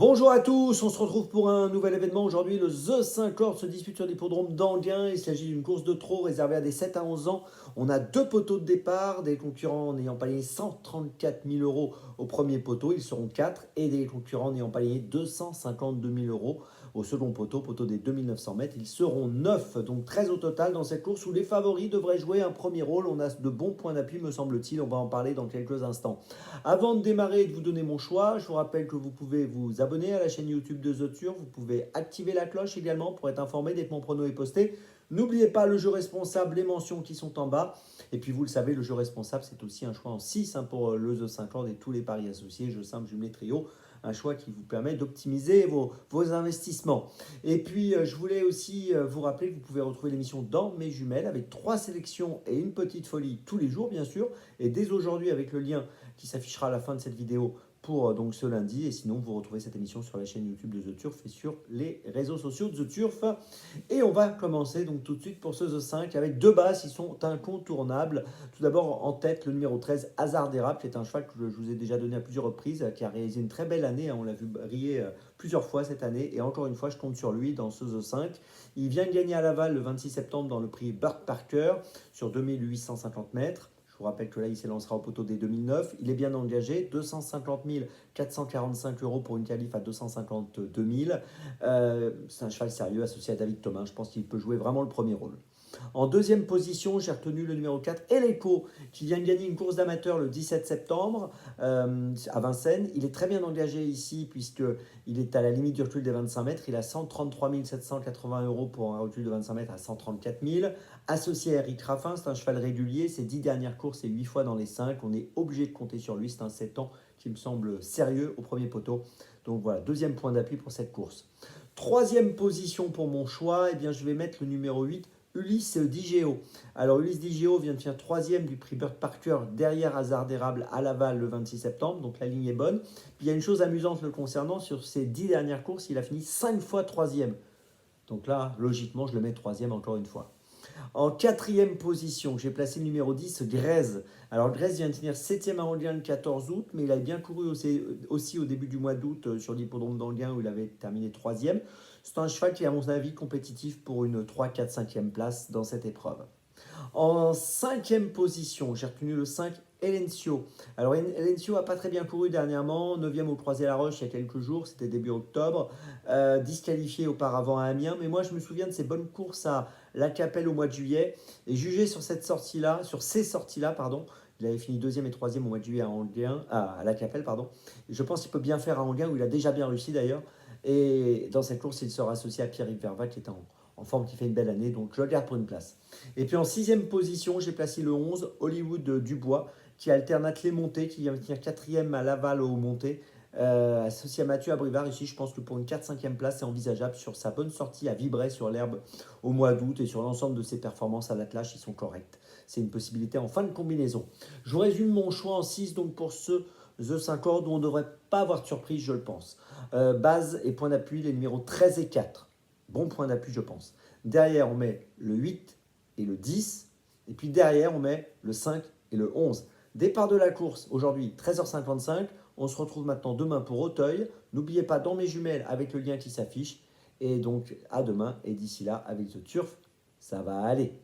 Bonjour à tous, on se retrouve pour un nouvel événement. Aujourd'hui, le The 5 Cordes se dispute sur l'hippodrome d'Anguin. Il s'agit d'une course de trot réservée à des 7 à 11 ans. On a deux poteaux de départ, des concurrents n'ayant pas gagné 134 000 euros au premier poteau, ils seront 4, et des concurrents n'ayant pas gagné 252 000 euros au second poteau, poteau des 2900 mètres. Ils seront 9, donc 13 au total dans cette course où les favoris devraient jouer un premier rôle. On a de bons points d'appui, me semble-t-il. On va en parler dans quelques instants. Avant de démarrer et de vous donner mon choix, je vous rappelle que vous pouvez vous abonner à la chaîne YouTube de The Turf. Vous pouvez activer la cloche également pour être informé dès que mon prono est posté. N'oubliez pas le jeu responsable, les mentions qui sont en bas. Et puis vous le savez, le jeu responsable, c'est aussi un choix en 6 pour le The 50 et tous les paris associés, jeu simple, jumelé, trio. Un choix qui vous permet d'optimiser vos investissements. Et puis, je voulais aussi vous rappeler que vous pouvez retrouver l'émission dans mes jumelles avec 3 sélections et une petite folie tous les jours, bien sûr. Et dès aujourd'hui, avec le lien qui s'affichera à la fin de cette vidéo pour donc ce lundi. Et sinon, vous retrouvez cette émission sur la chaîne YouTube de The Turf et sur les réseaux sociaux de The Turf. Et on va commencer donc tout de suite pour ce The 5 avec deux bases qui sont incontournables. Tout d'abord, en tête, le numéro 13, Hasard d'Érable, qui est un cheval que je vous ai déjà donné à plusieurs reprises, qui a réalisé une très belle année. On l'a vu briller plusieurs fois cette année. Et encore une fois, je compte sur lui dans ce The 5. Il vient de gagner à Laval le 26 septembre dans le prix Burke Parker sur 2850 mètres. Je vous rappelle que là, il s'élancera au poteau des 2009. Il est bien engagé, 250 445 euros pour une qualif à 252 000. C'est un cheval sérieux associé à David Thomas. Je pense qu'il peut jouer vraiment le premier rôle. En deuxième position, j'ai retenu le numéro 4, Eleco, qui vient de gagner une course d'amateur le 17 septembre à Vincennes. Il est très bien engagé ici puisqu'il est à la limite du recul des 25 mètres. Il a 133 780 euros pour un recul de 25 mètres à 134 000. Associé à Eric Raffin, c'est un cheval régulier. Ses 10 dernières courses et 8 fois dans les 5. On est obligé de compter sur lui. C'est un 7 ans qui me semble sérieux au premier poteau. Donc voilà, deuxième point d'appui pour cette course. Troisième position pour mon choix, eh bien, je vais mettre le numéro 8, Ulysse Digéo. Alors Ulysse Digéo vient de faire troisième du prix Burke Parker derrière Hasard d'Érable à Laval le 26 septembre, donc la ligne est bonne. Puis il y a une chose amusante le concernant, sur ses 10 dernières courses, il a fini 5 fois troisième. Donc là, logiquement, je le mets troisième encore une fois. En quatrième position, j'ai placé le numéro 10, Grèze. Alors Grèze vient de finir 7e à Anguin le 14 août, mais il a bien couru aussi au début du mois d'août sur l'hippodrome d'Anguin où il avait terminé 3e. C'est un cheval qui est à mon avis compétitif pour une 3, 4, 5e place dans cette épreuve. En cinquième position, j'ai retenu le 5, Elencio. Alors Elencio n'a pas très bien couru dernièrement, 9e au Croisé-la-Roche il y a quelques jours, c'était début octobre, disqualifié auparavant à Amiens, mais moi je me souviens de ses bonnes courses à La Capelle au mois de juillet, et jugé sur cette sortie-là, sur ces sorties-là, pardon, il avait fini 2e et 3e au mois de juillet à La Capelle, pardon. Et je pense qu'il peut bien faire à Anguin, où il a déjà bien réussi d'ailleurs, et dans cette course il sera associé à Pierre-Yves Vervat qui est en forme, qui fait une belle année, donc je le garde pour une place. Et puis en sixième position, j'ai placé le 11, Hollywood Dubois, qui alterne les montées, qui vient de finir quatrième à Laval aux montées, associé à Mathieu Abrivard. Ici, je pense que pour une 4-5e place, c'est envisageable sur sa bonne sortie à Vibray sur l'herbe au mois d'août et sur l'ensemble de ses performances à l'attelage, ils sont corrects. C'est une possibilité en fin de combinaison. Je vous résume mon choix en 6 donc pour ce The 5 cordes où on ne devrait pas avoir de surprise, je le pense. Base et point d'appui, les numéros 13 et 4. Bon point d'appui, je pense. Derrière, on met le 8 et le 10. Et puis derrière, on met le 5 et le 11. Départ de la course, aujourd'hui 13h55. On se retrouve maintenant demain pour Auteuil. N'oubliez pas dans mes jumelles avec le lien qui s'affiche. Et donc à demain. Et d'ici là, avec The Turf, ça va aller.